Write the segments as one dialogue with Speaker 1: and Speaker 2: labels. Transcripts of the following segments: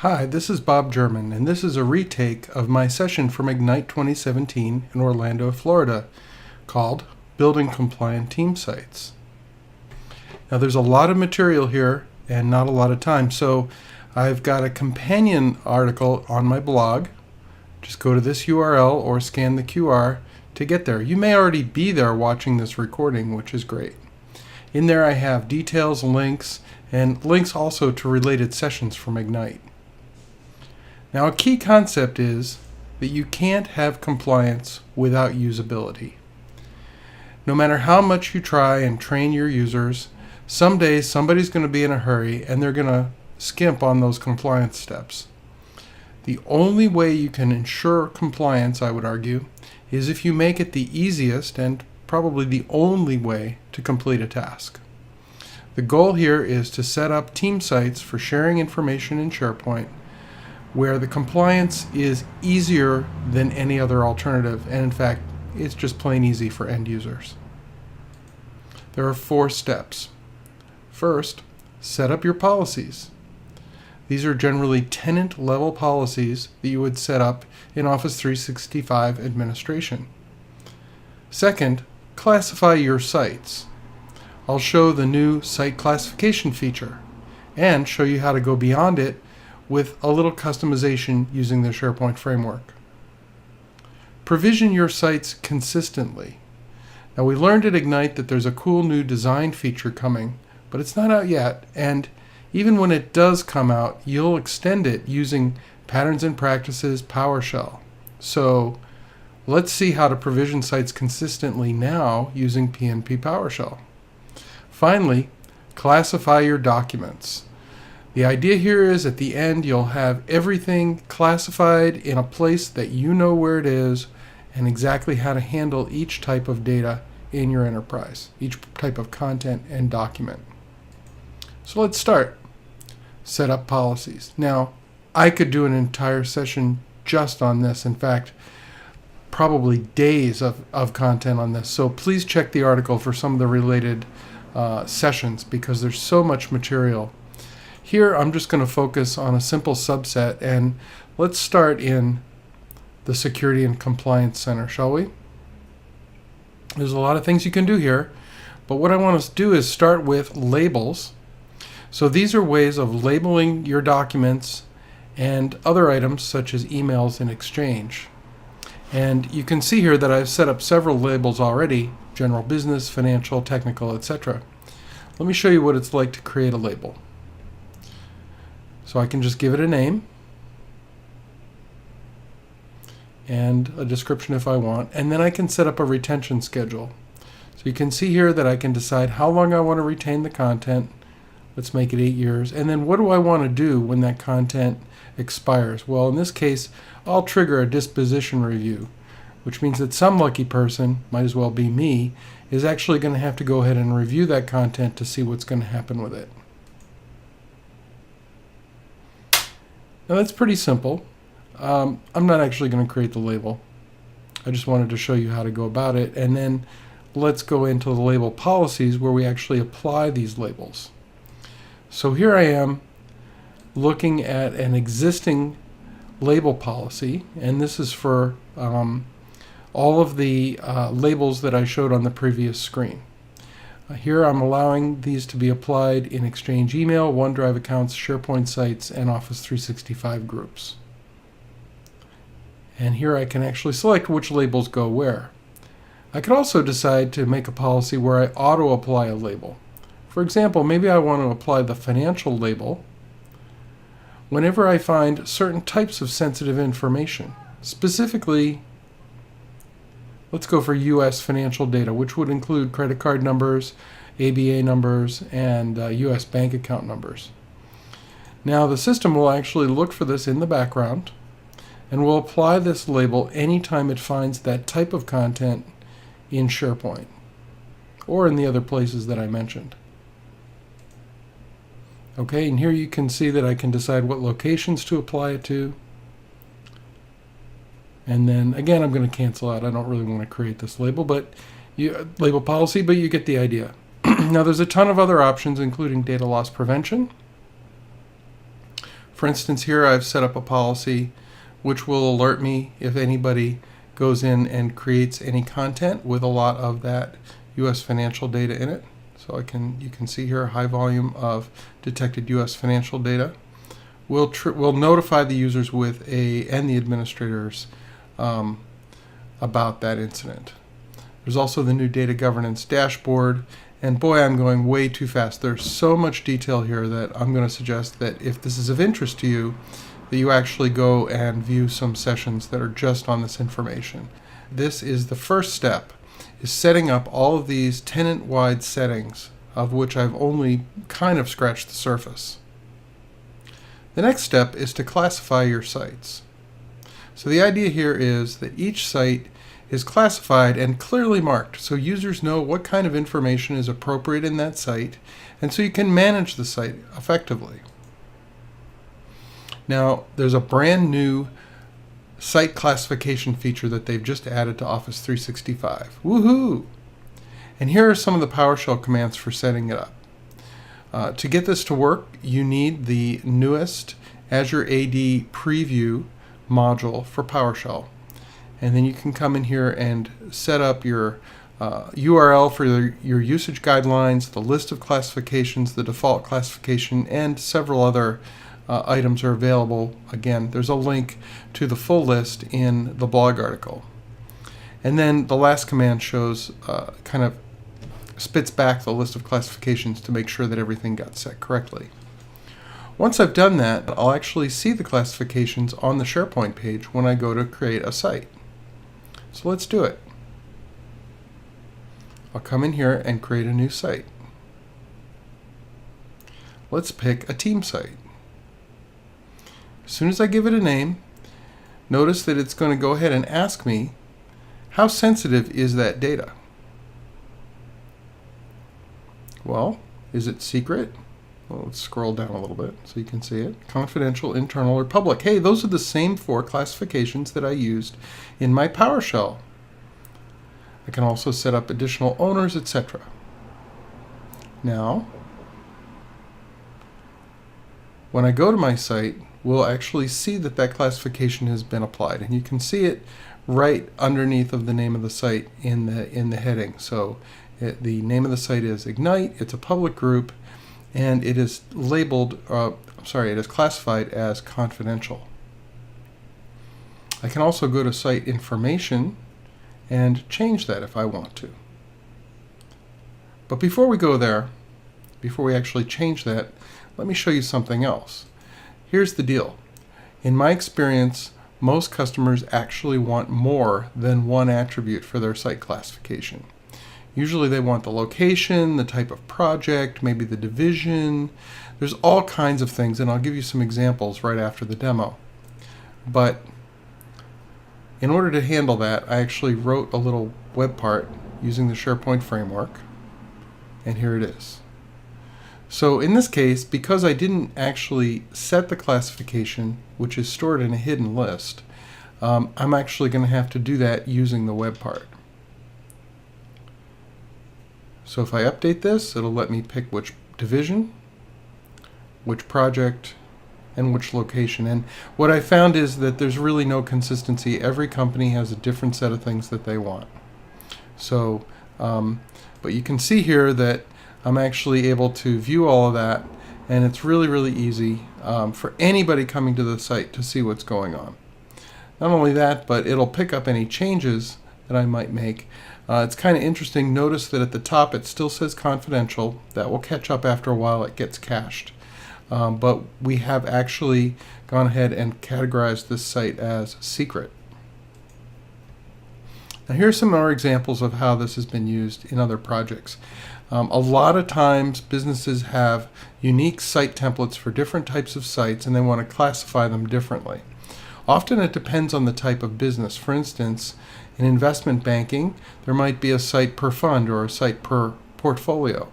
Speaker 1: Hi, this is Bob German, and this is a retake of my session from Ignite 2017 in Orlando, Florida, called Building Compliant Team Sites. Now there's a lot of material here and not a lot of time, so I've got a companion article on my blog. Just go to this URL or scan the QR to get there. You may already be there watching this recording, which is great. In there I have details, links, and links also to related sessions from Ignite. Now, a key concept is that you can't have compliance without usability. No matter how much you try and train your users, some days somebody's going to be in a hurry and they're going to skimp on those compliance steps. The only way you can ensure compliance, I would argue, is if you make it the easiest and probably the only way to complete a task. The goal here is to set up team sites for sharing information in SharePoint where the compliance is easier than any other alternative, and in fact, it's just plain easy for end users. There are 4 steps. First, set up your policies. These are generally tenant-level policies that you would set up in Office 365 administration. Second, classify your sites. I'll show the new site classification feature and show you how to go beyond it with a little customization using the SharePoint framework. Provision your sites consistently. Now, we learned at Ignite that there's a cool new design feature coming, but it's not out yet, and even when it does come out, you'll extend it using Patterns and Practices PowerShell. So let's see how to provision sites consistently now using PNP PowerShell. Finally, classify your documents. The idea here is at the end you'll have everything classified in a place that you know where it is and exactly how to handle each type of data in your enterprise, each type of content and document. So let's start. Set up policies. Now, I could do an entire session just on this. In fact, probably days of content on this. So please check the article for some of the related sessions because there's so much material. Here I'm just going to focus on a simple subset, and let's start in the Security and Compliance Center, shall we? There's a lot of things you can do here, but what I want to do is start with labels. So these are ways of labeling your documents and other items such as emails in Exchange. And you can see here that I've set up several labels already: general business, financial, technical, etc. Let me show you what it's like to create a label. So I can just give it a name and a description if I want, and then I can set up a retention schedule. So you can see here that I can decide how long I want to retain the content. Let's make it 8 years. And then what do I want to do when that content expires? Well, in this case, I'll trigger a disposition review, which means that some lucky person, might as well be me, is actually going to have to go ahead and review that content to see what's going to happen with it. Now that's pretty simple. I'm not actually going to create the label. I just wanted to show you how to go about it, and then let's go into the label policies where we actually apply these labels. So here I am looking at an existing label policy, and this is for all of the labels that I showed on the previous screen. Here I'm allowing these to be applied in Exchange email, OneDrive accounts, SharePoint sites, and Office 365 groups. And here I can actually select which labels go where. I could also decide to make a policy where I auto-apply a label. For example, maybe I want to apply the financial label whenever I find certain types of sensitive information. Specifically, let's go for U.S. financial data, which would include credit card numbers, ABA numbers, and U.S. bank account numbers. Now the system will actually look for this in the background and will apply this label anytime it finds that type of content in SharePoint or in the other places that I mentioned. Okay, and here you can see that I can decide what locations to apply it to. And then again, I'm going to cancel out. I don't really want to create this label, label policy, but you get the idea. Now there's a ton of other options, including data loss prevention, For instance, here I've set up a policy which will alert me if anybody goes in and creates any content with a lot of that U.S. financial data in it. So you can see here a high volume of detected U.S. financial data. We'll notify the users and the administrators about that incident. There's also the new data governance dashboard. And boy, I'm going way too fast. There's so much detail here that I'm going to suggest that if this is of interest to you, that you actually go and view some sessions that are just on this information. This is the first step, is setting up all of these tenant-wide settings, of which I've only kind of scratched the surface. The next step is to classify your sites. So the idea here is that each site is classified and clearly marked so users know what kind of information is appropriate in that site, and so you can manage the site effectively. Now, there's a brand new site classification feature that they've just added to Office 365. Woohoo! And here are some of the PowerShell commands for setting it up. To get this to work, you need the newest Azure AD Preview module for PowerShell. And then you can come in here and set up your URL for your usage guidelines, the list of classifications, the default classification, and several other items are available. Again, there's a link to the full list in the blog article. And then the last command shows, kind of spits back the list of classifications to make sure that everything got set correctly. Once I've done that, I'll actually see the classifications on the SharePoint page when I go to create a site. So let's do it. I'll come in here and create a new site. Let's pick a team site. As soon as I give it a name, notice that it's going to go ahead and ask me, how sensitive is that data? Well, is it secret? Well, let's scroll down a little bit so you can see it. Confidential, internal, or public. Hey, those are the same 4 classifications that I used in my PowerShell. I can also set up additional owners, etc. Now, when I go to my site, we'll actually see that that classification has been applied. And you can see it right underneath of the name of the site in the heading. So the name of the site is Ignite. It's a public group. And it is labeled, it is classified as confidential. I can also go to site information and change that if I want to. But before we go there, before we actually change that, let me show you something else. Here's the deal. In my experience, most customers actually want more than one attribute for their site classification. Usually they want the location, the type of project, maybe the division. There's all kinds of things, and I'll give you some examples right after the demo. But in order to handle that, I actually wrote a little web part using the SharePoint framework, and here it is. So in this case, because I didn't actually set the classification, which is stored in a hidden list, I'm actually going to have to do that using the web part. So if I update this, it'll let me pick which division, which project, and which location. And what I found is that there's really no consistency. Every company has a different set of things that they want. So, but you can see here that I'm actually able to view all of that, and it's really, really easy for anybody coming to the site to see what's going on. Not only that, but it'll pick up any changes that I might make. It's kind of interesting. Notice that at the top it still says confidential. That will catch up after a while. It gets cached. But we have actually gone ahead and categorized this site as secret. Now here's some more examples of how this has been used in other projects. A lot of times businesses have unique site templates for different types of sites, and they want to classify them differently. Often it depends on the type of business. For instance, in investment banking, there might be a site per fund or a site per portfolio.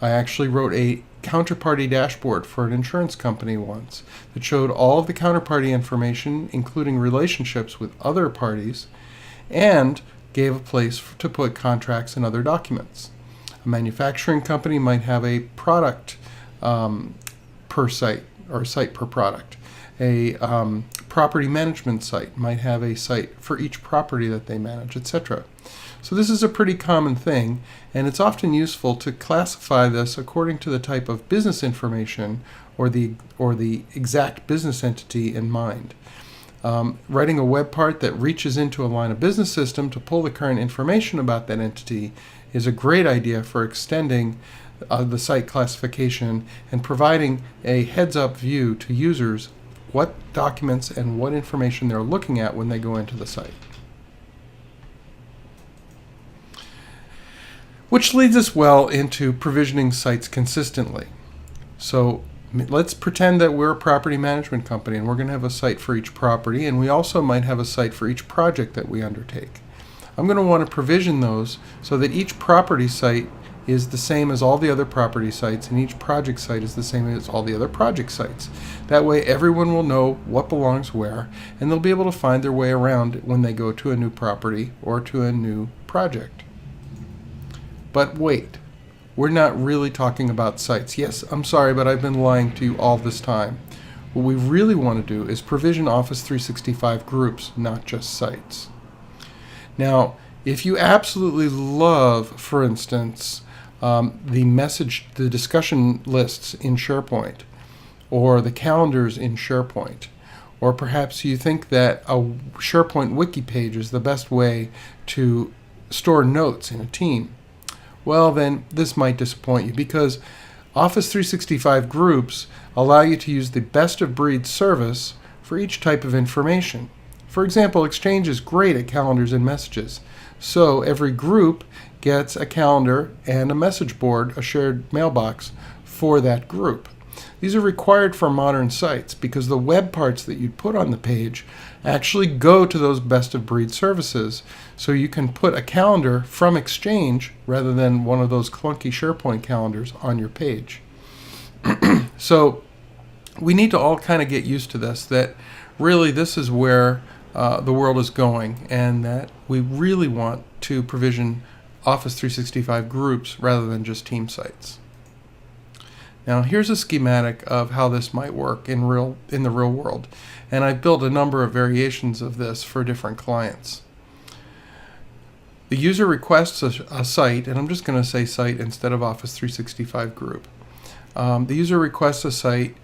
Speaker 1: I actually wrote a counterparty dashboard for an insurance company once that showed all of the counterparty information, including relationships with other parties, and gave a place to put contracts and other documents. A manufacturing company might have a product per site or a site per product. A property management site might have a site for each property that they manage, etc. So this is a pretty common thing, and it's often useful to classify this according to the type of business information or the exact business entity in mind. Writing a web part that reaches into a line of business system to pull the current information about that entity is a great idea for extending the site classification and providing a heads-up view to users what documents and what information they're looking at when they go into the site. Which leads us well into provisioning sites consistently. So let's pretend that we're a property management company and we're going to have a site for each property, and we also might have a site for each project that we undertake. I'm going to want to provision those so that each property site is the same as all the other property sites, and each project site is the same as all the other project sites. That way everyone will know what belongs where, and they'll be able to find their way around when they go to a new property or to a new project. But wait, we're not really talking about sites. Yes, I'm sorry, but I've been lying to you all this time. What we really want to do is provision Office 365 groups, not just sites. Now, if you absolutely love, for instance, the discussion lists in SharePoint, or the calendars in SharePoint, or perhaps you think that a SharePoint wiki page is the best way to store notes in a team, well then this might disappoint you, because Office 365 groups allow you to use the best of breed service for each type of information. For example, Exchange is great at calendars and messages, so every group gets a calendar and a message board, a shared mailbox for that group. These are required for modern sites because the web parts that you put on the page actually go to those best of breed services. So you can put a calendar from Exchange rather than one of those clunky SharePoint calendars on your page. So we need to all kind of get used to this, that really this is where the world is going, and that we really want to provision Office 365 groups rather than just team sites. Now here's a schematic of how this might work in the real world, and I've built a number of variations of this for different clients. The user requests a site, and I'm just going to say site instead of Office 365 group. The user requests a site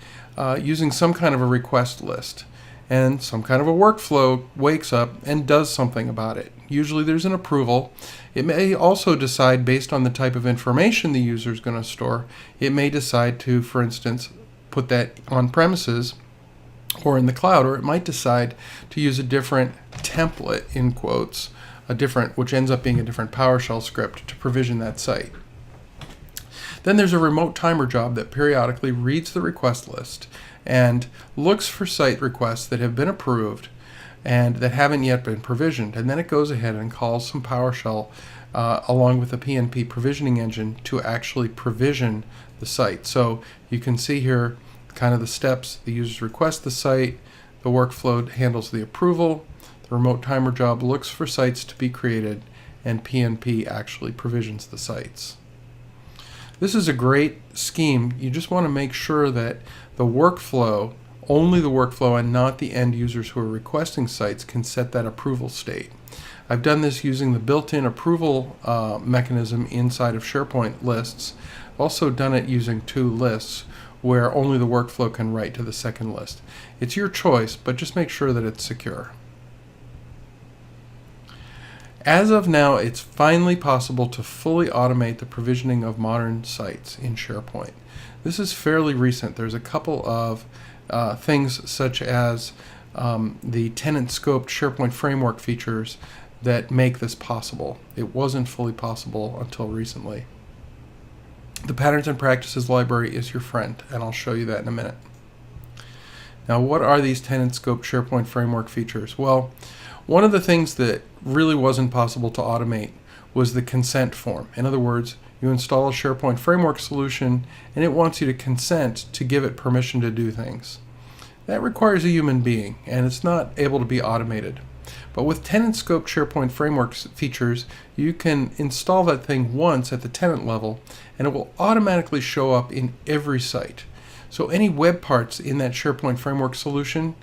Speaker 1: using some kind of a request list, and some kind of a workflow wakes up and does something about it. Usually there's an approval. It may also decide, based on the type of information the user is going to store, it may decide to, for instance, put that on premises or in the cloud, or it might decide to use a different template, in quotes, which ends up being a different PowerShell script to provision that site. Then there's a remote timer job that periodically reads the request list and looks for site requests that have been approved and that haven't yet been provisioned. And then it goes ahead and calls some PowerShell along with the PNP provisioning engine to actually provision the site. So you can see here kind of the steps. The users request the site, the workflow handles the approval, the remote timer job looks for sites to be created, and PNP actually provisions the sites. This is a great scheme. You just want to make sure that the workflow, only the workflow and not the end users who are requesting sites, can set that approval state. I've done this using the built-in approval mechanism inside of SharePoint lists. I've also done it using two lists where only the workflow can write to the second list. It's your choice, but just make sure that it's secure. As of now, it's finally possible to fully automate the provisioning of modern sites in SharePoint. This is fairly recent. There's a couple of things such as the tenant scoped SharePoint framework features that make this possible. It wasn't fully possible until recently. The Patterns and Practices library is your friend, and I'll show you that in a minute. Now, what are these tenant scoped SharePoint framework features? Well, one of the things that really wasn't possible to automate was the consent form. In other words, you install a SharePoint framework solution and it wants you to consent to give it permission to do things. That requires a human being, and it's not able to be automated. But with tenant scoped SharePoint framework features, you can install that thing once at the tenant level and it will automatically show up in every site. So any web parts in that SharePoint Framework solution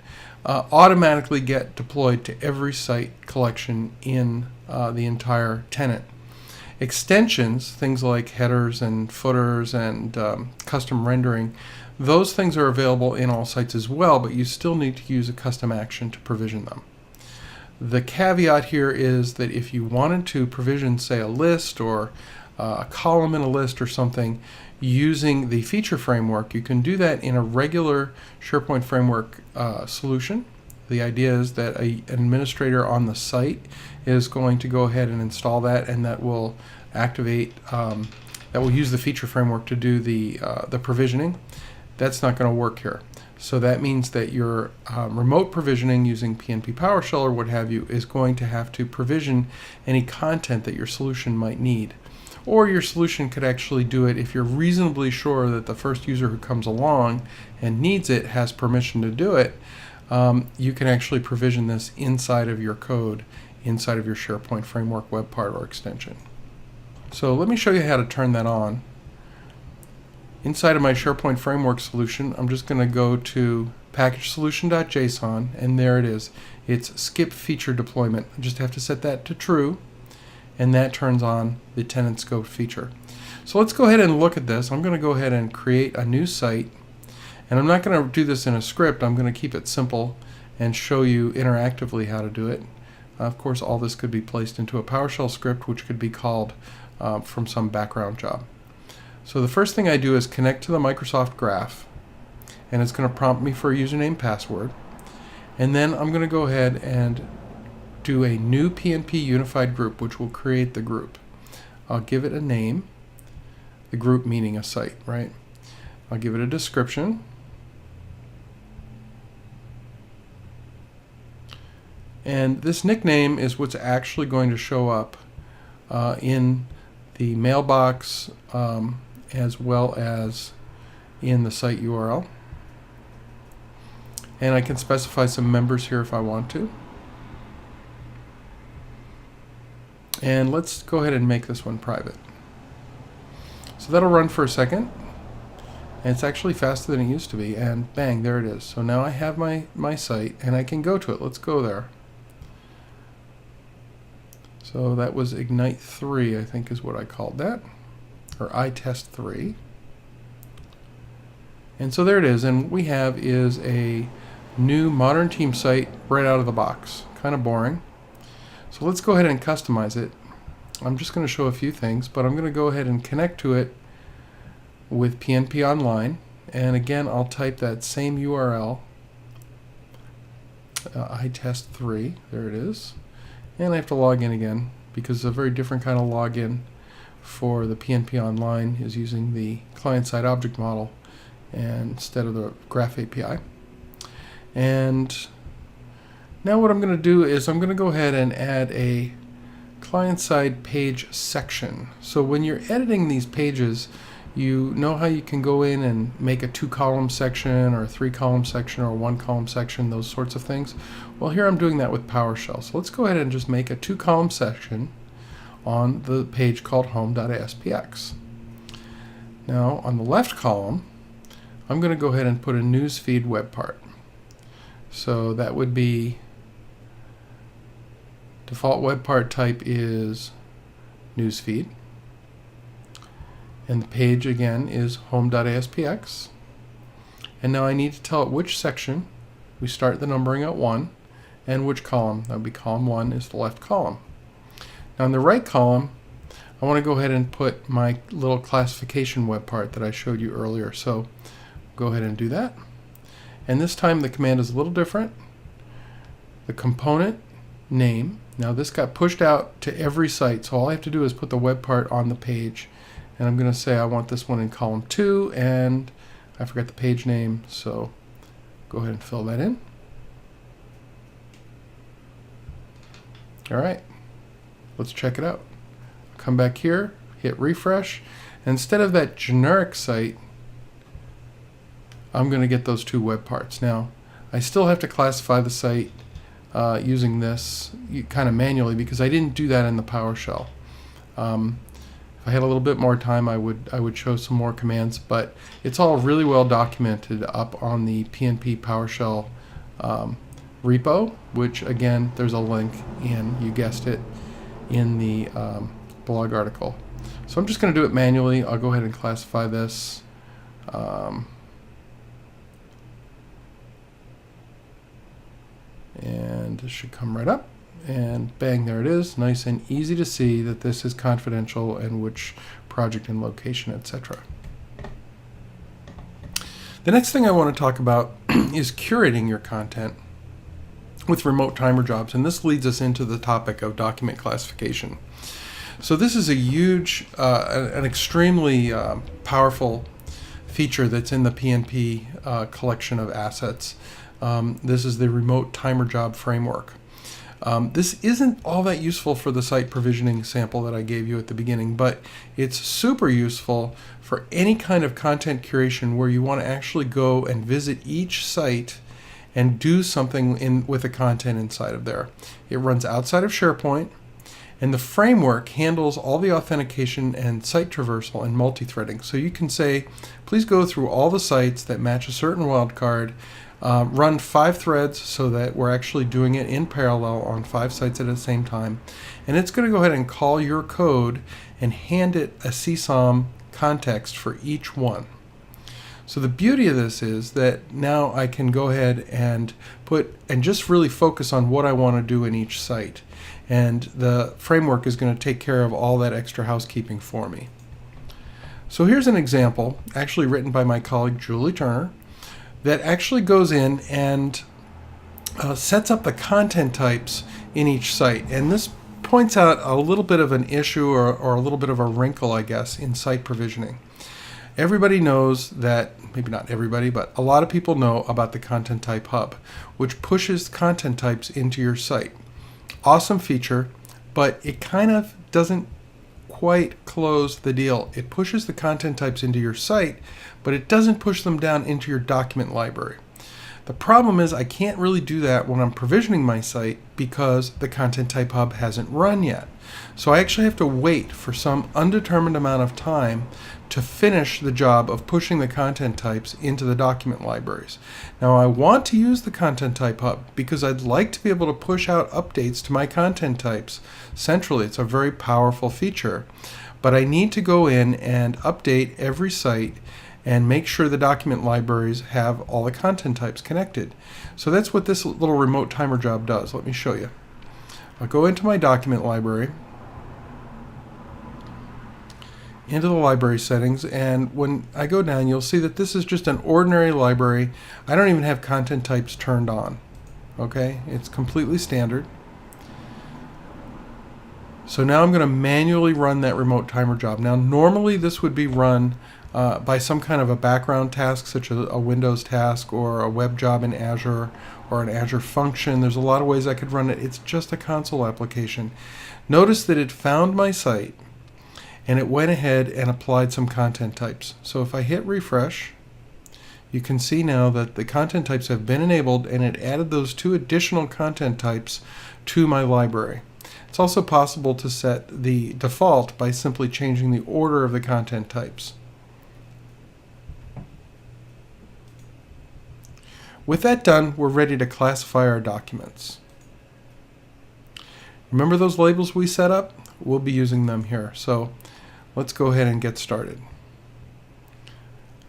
Speaker 1: automatically get deployed to every site collection in the entire tenant. Extensions, things like headers and footers and custom rendering, those things are available in all sites as well, but you still need to use a custom action to provision them. The caveat here is that if you wanted to provision, say, a list or a column in a list or something using the feature framework, you can do that in a regular SharePoint Framework solution. The idea is that an administrator on the site is going to go ahead and install that, and that will activate, that will use the feature framework to do the provisioning. That's not going to work here. So that means that your remote provisioning using PNP PowerShell or what have you is going to have to provision any content that your solution might need. Or your solution could actually do it if you're reasonably sure that the first user who comes along and needs it has permission to do it. You can actually provision this inside of your code, inside of your SharePoint Framework web part or extension. So let me show you how to turn that on. Inside of my SharePoint Framework solution, I'm just going to go to packagesolution.json, and there it is. It's skip feature deployment. I just have to set that to true, and that turns on the tenant scope feature. So let's go ahead and look at this. I'm going to go ahead and create a new site, and I'm not going to do this in a script. I'm going to keep it simple and show you interactively how to do it. Of course, all this could be placed into a PowerShell script, which could be called from some background job. So the first thing I do is connect to the Microsoft Graph, and it's going to prompt me for a username password. And then I'm going to go ahead and do a new PNP unified group, which will create the group. I'll give it a name, the group meaning a site, right? I'll give it a description. And this nickname is what's actually going to show up in the mailbox as well as in the site URL. And I can specify some members here if I want to. And let's go ahead and make this one private. So that'll run for a second. And it's actually faster than it used to be. And bang, there it is. So now I have my site and I can go to it. Let's go there. So that was Ignite 3, I think is what I called that, or iTest 3. And so there it is, and what we have is a new modern team site right out of the box. Kind of boring. So let's go ahead and customize it. I'm just going to show a few things, but I'm going to go ahead and connect to it with PNP Online. And again, I'll type that same URL, iTest 3, there it is. And I have to log in again because it's a very different kind of login for the PNP Online is using the client-side object model instead of the Graph API. And now what I'm going to do is I'm going to go ahead and add a client-side page section. So when you're editing these pages, you know how you can go in and make a 2-column section or a 3-column section or a 1-column section, those sorts of things. Well, here I'm doing that with PowerShell. So let's go ahead and just make a 2-column section on the page called home.aspx. Now on the left column, I'm going to go ahead and put a newsfeed web part. So that would be default web part type is newsfeed. And the page again is home.aspx. And now I need to tell it which section. We start the numbering at 1, and which column. That would be column 1 is the left column. Now in the right column, I want to go ahead and put my little classification web part that I showed you earlier. So go ahead and do that. And this time the command is a little different. The component name. Now this got pushed out to every site, so all I have to do is put the web part on the page. And I'm going to say I want this one in column 2, and I forgot the page name, so go ahead and fill that in. All right, let's check it out. Come back here, hit refresh, and instead of that generic site, I'm going to get those 2 web parts. Now, I still have to classify the site using this kind of manually because I didn't do that in the PowerShell. If I had a little bit more time, I would show some more commands, but it's all really well documented up on the PNP PowerShell repo, which again, there's a link in, you guessed it, in the blog article. So I'm just going to do it manually. I'll go ahead and classify this. And it should come right up, and bang, there it is. Nice and easy to see that this is confidential and which project and location, etc. The next thing I want to talk about is curating your content with remote timer jobs, and this leads us into the topic of document classification. So this is a huge, an extremely powerful feature that's in the PNP collection of assets. This is the remote timer job framework. This isn't all that useful for the site provisioning sample that I gave you at the beginning, but it's super useful for any kind of content curation where you want to actually go and visit each site and do something with the content inside of there. It runs outside of SharePoint, and the framework handles all the authentication and site traversal and multi-threading. So you can say, please go through all the sites that match a certain wildcard, run 5 threads so that we're actually doing it in parallel on 5 sites at the same time. And it's going to go ahead and call your code and hand it a CSOM context for each one. So the beauty of this is that now I can go ahead and just really focus on what I want to do in each site. And the framework is going to take care of all that extra housekeeping for me. So here's an example, actually written by my colleague Julie Turner, that actually goes in and sets up the content types in each site. And this points out a little bit of an issue or a little bit of a wrinkle, I guess, in site provisioning. Everybody knows that, maybe not everybody, but a lot of people know about the Content Type Hub, which pushes content types into your site. Awesome feature, but it kind of doesn't quite close the deal. It pushes the content types into your site, but it doesn't push them down into your document library. The problem is I can't really do that when I'm provisioning my site because the Content Type Hub hasn't run yet. So I actually have to wait for some undetermined amount of time to finish the job of pushing the content types into the document libraries. Now I want to use the Content Type Hub because I'd like to be able to push out updates to my content types centrally. It's a very powerful feature, but I need to go in and update every site and make sure the document libraries have all the content types connected. So that's what this little remote timer job does. Let me show you. I'll go into my document library, into the library settings, and when I go down, you'll see that this is just an ordinary library. I don't even have content types turned on. Okay, it's completely standard. So now I'm going to manually run that remote timer job. Now normally this would be run by some kind of a background task, such as a Windows task or a web job in Azure or an Azure function. There's a lot of ways I could run it. It's just a console application. Notice that it found my site and it went ahead and applied some content types. So if I hit refresh, you can see now that the content types have been enabled and it added those 2 additional content types to my library. It's also possible to set the default by simply changing the order of the content types. With that done, we're ready to classify our documents. Remember those labels we set up? We'll be using them here. So let's go ahead and get started.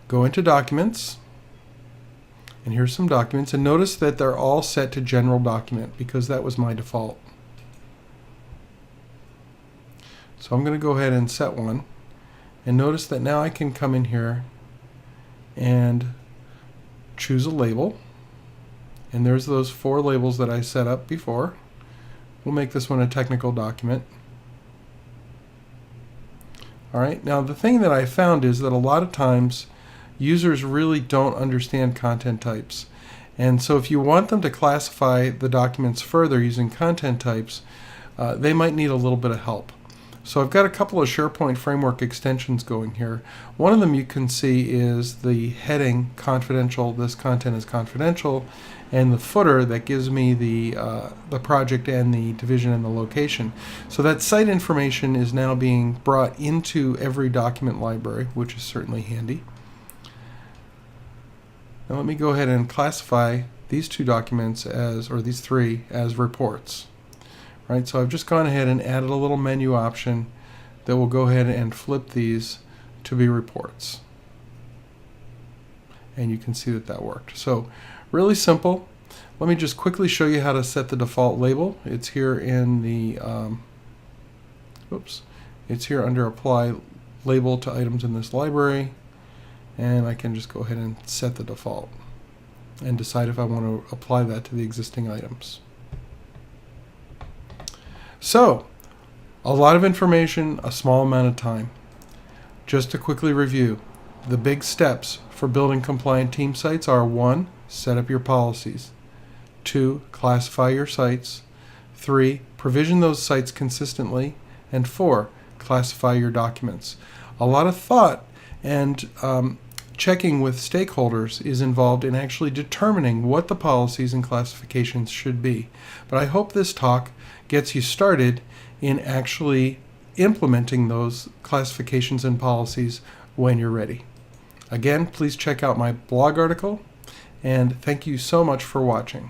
Speaker 1: Go into Documents, and here's some documents, and notice that they're all set to General Document because that was my default. So I'm going to go ahead and set one, and notice that now I can come in here and choose a label. And there's those 4 labels that I set up before. We'll make this one a technical document. All right, now the thing that I found is that a lot of times users really don't understand content types. And so if you want them to classify the documents further using content types, they might need a little bit of help. So I've got a couple of SharePoint framework extensions going here. One of them you can see is the heading confidential, this content is confidential, and the footer that gives me the project and the division and the location. So that site information is now being brought into every document library, which is certainly handy. Now let me go ahead and classify these two documents as, or these three, as reports. Right, so I've just gone ahead and added a little menu option that will go ahead and flip these to be reports. And you can see that that worked. So really simple. Let me just quickly show you how to set the default label. It's here in the, it's here under Apply Label to Items in this library. And I can just go ahead and set the default and decide if I want to apply that to the existing items. So, a lot of information, a small amount of time. Just to quickly review, the big steps for building compliant team sites are 1. Set up your policies. 2. Classify your sites. 3. Provision those sites consistently. And 4. Classify your documents. A lot of thought and checking with stakeholders is involved in actually determining what the policies and classifications should be. But I hope this talk gets you started in actually implementing those classifications and policies when you're ready. Again, please check out my blog article, and thank you so much for watching.